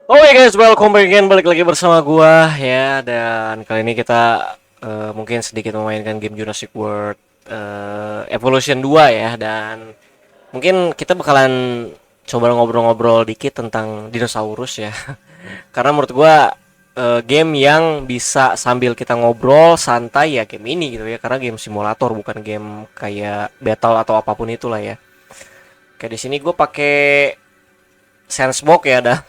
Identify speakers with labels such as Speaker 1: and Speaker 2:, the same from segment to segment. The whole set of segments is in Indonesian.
Speaker 1: Oke guys, welcome back again, balik lagi bersama gua ya. Dan kali ini kita mungkin sedikit memainkan game Jurassic World Evolution 2 ya. Dan mungkin kita bakalan coba ngobrol-ngobrol dikit tentang dinosaurus ya. Karena menurut gua game yang bisa sambil kita ngobrol santai ya game ini gitu ya. Karena game simulator bukan game kayak battle atau apapun itulah ya. Kayak di sini gue pakai Sensebox ya, dah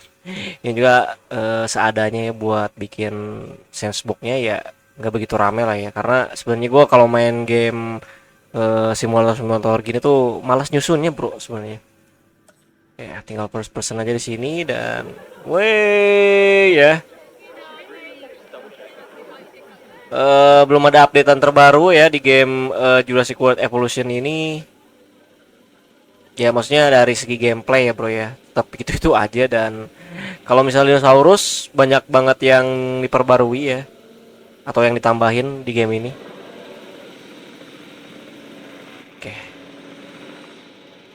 Speaker 1: ini juga seadanya ya buat bikin sensebooknya ya, nggak begitu rame lah ya, karena sebenarnya gue kalau main game simulator gini tuh malas nyusunnya bro sebenarnya. Ya tinggal first person aja di sini dan weh ya. Belum ada updatean terbaru ya di game Jurassic World Evolution ini. Ya maksudnya dari segi gameplay ya bro ya, tetap itu aja. Dan kalau misalnya dinosaurus banyak banget yang diperbarui ya, atau yang ditambahin di game ini. Oke,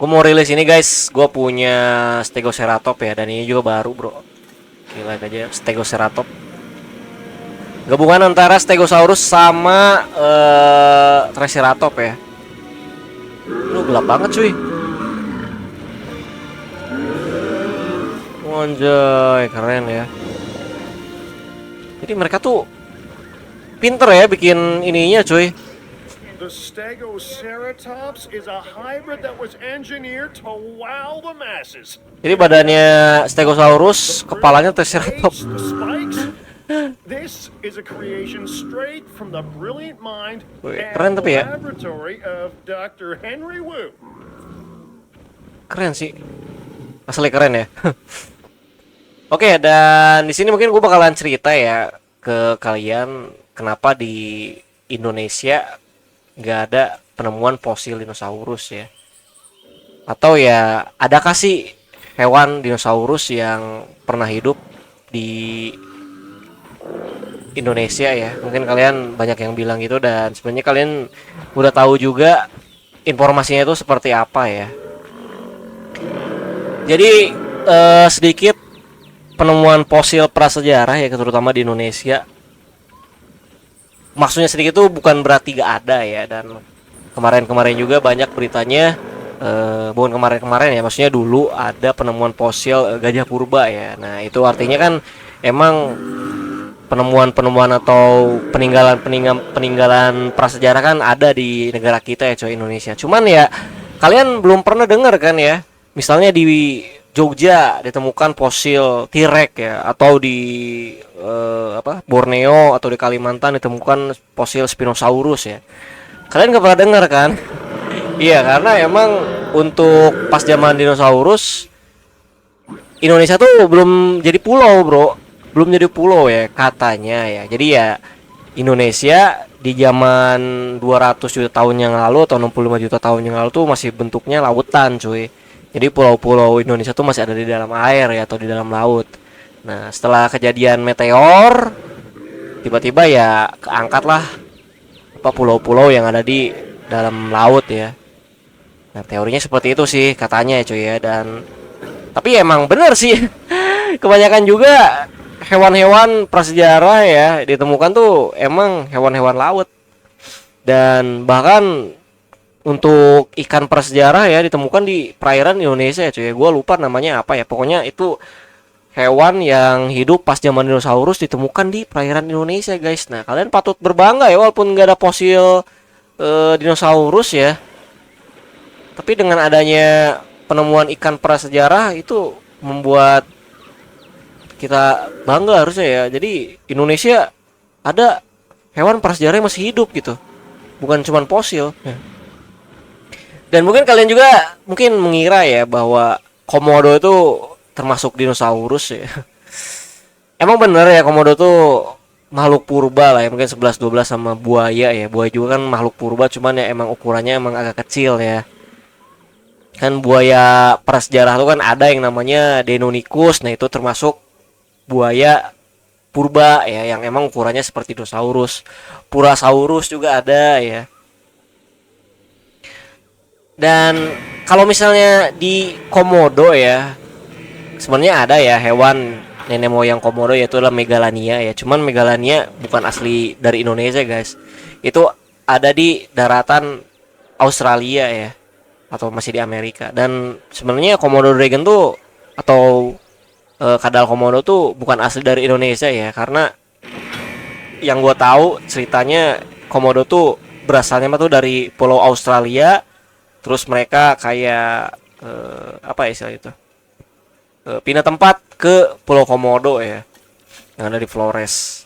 Speaker 1: gue mau rilis ini guys. Gue punya Stegoceratops ya, dan ini juga baru bro. Gila aja Stegoceratops. Gabungan antara Stegosaurus sama Triceratops ya. Lu gelap banget cuy. Anjay, keren ya. Jadi mereka tuh pinter ya bikin ininya cuy.
Speaker 2: The Stegoceratops is a hybrid that was engineered to wow the masses.
Speaker 1: Jadi badannya Stegosaurus, kepalanya Triceratops.
Speaker 2: The spikes. This is a creation straight from the brilliant mind
Speaker 1: Wih,
Speaker 2: and
Speaker 1: keren tapi ya.
Speaker 2: laboratory of Dr. Henry Wu.
Speaker 1: Keren sih. Asli keren ya. Oke, dan di sini mungkin gue bakalan cerita ya ke kalian kenapa di Indonesia nggak ada penemuan fosil dinosaurus ya. Atau ya adakah sih hewan dinosaurus yang pernah hidup di Indonesia ya? Mungkin kalian banyak yang bilang gitu, dan sebenarnya kalian udah tahu juga informasinya itu seperti apa ya. Jadi sedikit penemuan fosil prasejarah ya, terutama di Indonesia. Maksudnya sedikit itu bukan berarti gak ada ya. Dan kemarin-kemarin juga banyak beritanya, bukan kemarin-kemarin ya, maksudnya dulu ada penemuan fosil gajah purba ya. Nah itu artinya kan emang penemuan-penemuan atau peninggalan prasejarah kan ada di negara kita ya coy, Indonesia. Cuman ya kalian belum pernah dengar kan ya, misalnya di Jogja ditemukan fosil T-Rex ya, atau di Borneo atau di Kalimantan ditemukan fosil Spinosaurus ya. Kalian gak pernah dengar kan? Iya, karena emang untuk pas zaman dinosaurus Indonesia tuh belum jadi pulau bro, belum jadi pulau ya katanya ya. Jadi ya Indonesia di zaman 200 juta tahun yang lalu atau 65 juta tahun yang lalu tuh masih bentuknya lautan cuy. Jadi pulau-pulau Indonesia tuh masih ada di dalam air ya, atau di dalam laut. Nah setelah kejadian meteor, tiba-tiba ya keangkat lah apa pulau-pulau yang ada di dalam laut ya. Nah teorinya seperti itu sih katanya ya cuy ya. Dan tapi emang bener sih. Kebanyakan juga hewan-hewan prasejarah ya ditemukan tuh emang hewan-hewan laut. Dan bahkan untuk ikan prasejarah ya ditemukan di perairan Indonesia ya cuy. Gue lupa namanya apa ya. Pokoknya itu hewan yang hidup pas zaman dinosaurus ditemukan di perairan Indonesia guys. Nah kalian patut berbangga ya, walaupun nggak ada fosil dinosaurus ya. Tapi dengan adanya penemuan ikan prasejarah itu membuat kita bangga harusnya ya. Jadi Indonesia ada hewan prasejarah yang masih hidup gitu, bukan cuman fosil ya. Dan mungkin kalian juga mungkin mengira ya bahwa komodo itu termasuk dinosaurus ya. Emang bener ya, komodo tuh makhluk purba lah ya, mungkin 11-12 sama buaya ya. Buaya juga kan makhluk purba, cuman ya emang ukurannya emang agak kecil ya. Kan buaya prasejarah tuh kan ada yang namanya Deinonychus. Nah itu termasuk buaya purba ya, yang emang ukurannya seperti dinosaurus. Purasaurus juga ada ya. Dan kalau misalnya di komodo ya, sebenarnya ada ya hewan nenek moyang komodo yaitu adalah Megalania ya. Cuman Megalania bukan asli dari Indonesia guys. Itu ada di daratan Australia ya, atau masih di Amerika. Dan sebenarnya Komodo dragon tuh atau kadal komodo tuh bukan asli dari Indonesia ya, karena yang gue tahu ceritanya komodo tuh berasalnya mah tuh dari Pulau Australia. Terus mereka kayak apa ya istilah itu, pindah tempat ke Pulau Komodo ya, yang ada di Flores.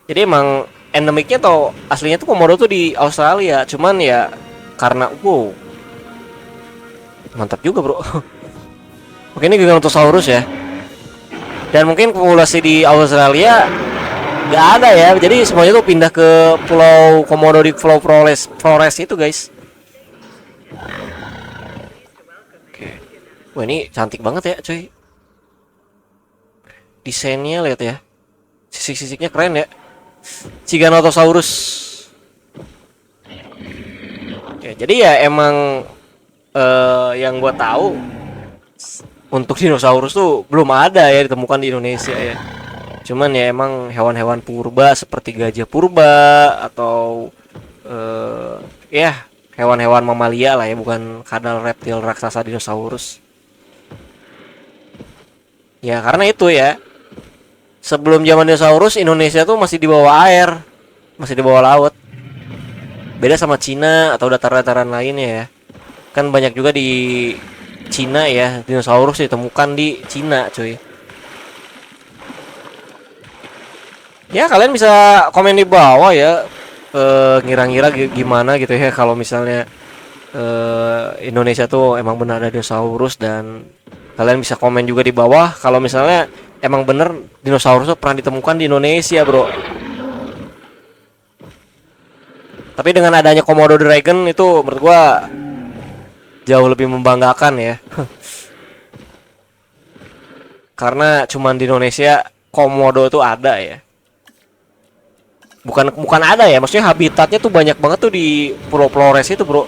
Speaker 1: Jadi emang endemiknya atau aslinya tuh komodo tuh di Australia. Cuman ya karena mantap juga bro. Oke, ini Giganotosaurus ya. Dan mungkin populasi di Australia nggak ada ya. Jadi semuanya tuh pindah ke Pulau Komodo di Pulau Flores itu guys. Oke. Wah, ini cantik banget ya cuy. Desainnya lihat ya. Sisik-sisiknya keren ya. Giganotosaurus. Oke, jadi ya emang yang gue tahu untuk dinosaurus tuh belum ada ya ditemukan di Indonesia ya. Cuman ya emang hewan-hewan purba seperti gajah purba atau ya hewan-hewan mamalia lah ya, bukan kadal reptil raksasa dinosaurus. Ya karena itu ya, sebelum zaman dinosaurus Indonesia tuh masih di bawah air, masih di bawah laut. Beda sama Cina atau dataran-dataran lainnya ya. Kan banyak juga di Cina ya, dinosaurus ditemukan di Cina cuy. Ya kalian bisa komen di bawah ya, ngira-ngira gimana gitu ya kalau misalnya Indonesia tuh emang benar ada dinosaurus. Dan kalian bisa komen juga di bawah kalau misalnya emang bener dinosaurus tuh pernah ditemukan di Indonesia bro. Tapi dengan adanya Komodo dragon itu menurut gua jauh lebih membanggakan ya. Karena cuman di Indonesia komodo tuh ada ya. Bukan ada ya, maksudnya habitatnya tuh banyak banget tuh di Pulau Flores itu, bro.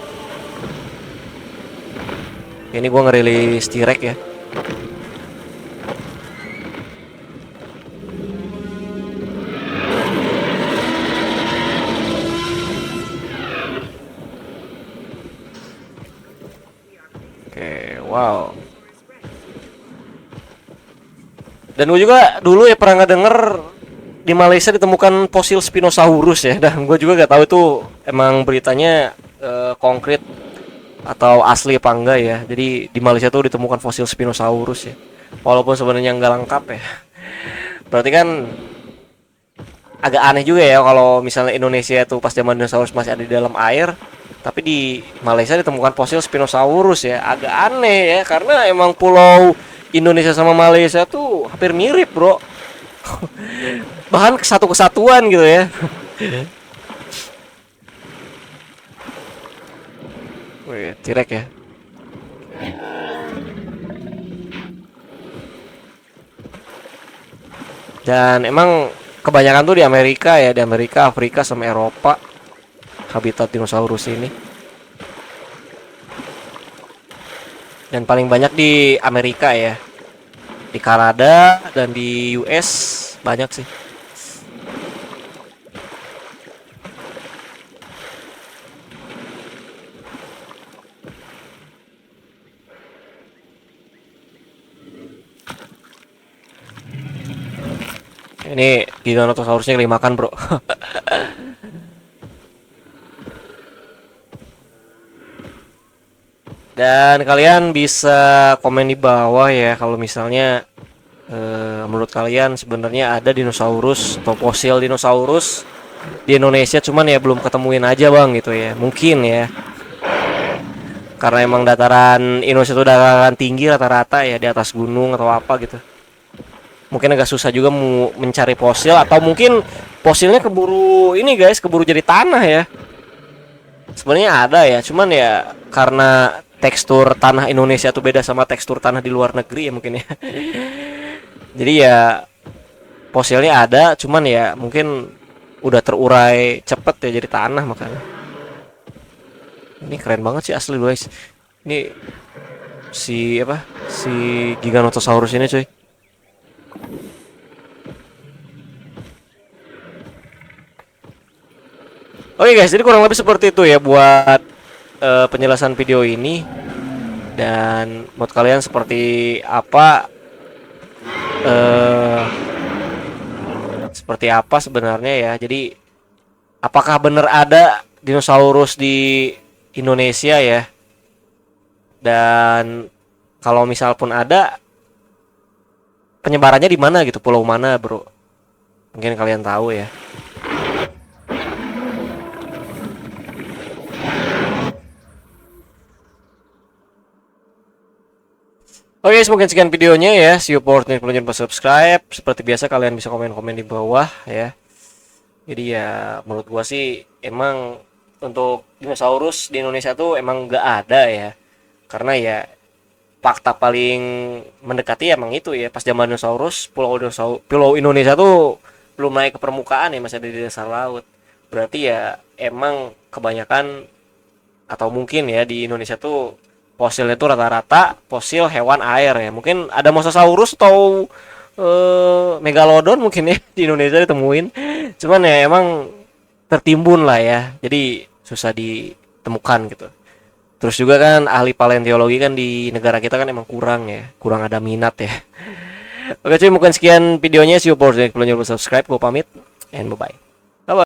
Speaker 1: Ini gua ngerilis T-Rex ya. Oke, wow. Dan gue juga dulu ya pernah ngedenger di Malaysia ditemukan fosil Spinosaurus ya. Dan gue juga gak tahu itu emang beritanya konkret atau asli apa enggak ya. Jadi di Malaysia tuh ditemukan fosil Spinosaurus ya. Walaupun sebenarnya nggak lengkap ya. Berarti kan agak aneh juga ya kalau misalnya Indonesia tuh pas zaman dinosaurus masih ada di dalam air, tapi di Malaysia ditemukan fosil Spinosaurus ya. Agak aneh ya, karena emang pulau Indonesia sama Malaysia tuh hampir mirip bro. Bahkan satu kesatuan gitu ya. Wih, T-Rex ya. Dan emang kebanyakan tuh di Amerika ya, di Amerika, Afrika sama Eropa habitat dinosaurus ini. Dan paling banyak di Amerika ya, di Kanada dan di US banyak sih. Ini Giganotosaurusnya dimakan bro. Dan kalian bisa komen di bawah ya kalau misalnya menurut kalian sebenarnya ada dinosaurus atau fosil dinosaurus di Indonesia, cuman ya belum ketemuin aja bang gitu ya. Mungkin ya karena emang dataran Indonesia itu dataran tinggi rata-rata ya, di atas gunung atau apa gitu. Mungkin agak susah juga mencari fosil, atau mungkin fosilnya keburu ini guys, keburu jadi tanah ya. Sebenarnya ada ya, cuman ya karena tekstur tanah Indonesia tuh beda sama tekstur tanah di luar negeri ya mungkin ya. Jadi ya fosilnya ada, cuman ya mungkin udah terurai cepet ya jadi tanah makanya. Ini keren banget sih asli guys. Ini si Giganotosaurus ini cuy. Oke guys, jadi kurang lebih seperti itu ya buat penjelasan video ini. Dan menurut kalian seperti apa eh seperti apa sebenarnya ya? Jadi apakah benar ada dinosaurus di Indonesia ya? Dan kalau misal pun ada, penyebarannya di mana gitu? Pulau mana, bro? Mungkin kalian tahu ya. Oke, mungkin sekian videonya ya. See you for next video, subscribe. Seperti biasa kalian bisa komen-komen di bawah ya. Jadi ya menurut gua sih emang untuk dinosaurus di Indonesia tuh emang nggak ada ya. Karena ya fakta paling mendekati emang itu ya, pas zaman dinosaurus pulau Indonesia tuh belum naik ke permukaan ya, masih ada di dasar laut. Berarti ya emang kebanyakan atau mungkin ya di Indonesia tuh fosilnya tuh rata-rata fosil hewan air ya. Mungkin ada mosasaurus atau megalodon mungkin ya di Indonesia ditemuin. Cuman ya emang tertimbun lah ya. Jadi susah ditemukan gitu. Terus juga kan ahli paleontologi kan di negara kita kan emang kurang ya. Kurang ada minat ya. Oke cuy, mungkin sekian videonya. See you for the next video. Subscribe, gue pamit and bye bye.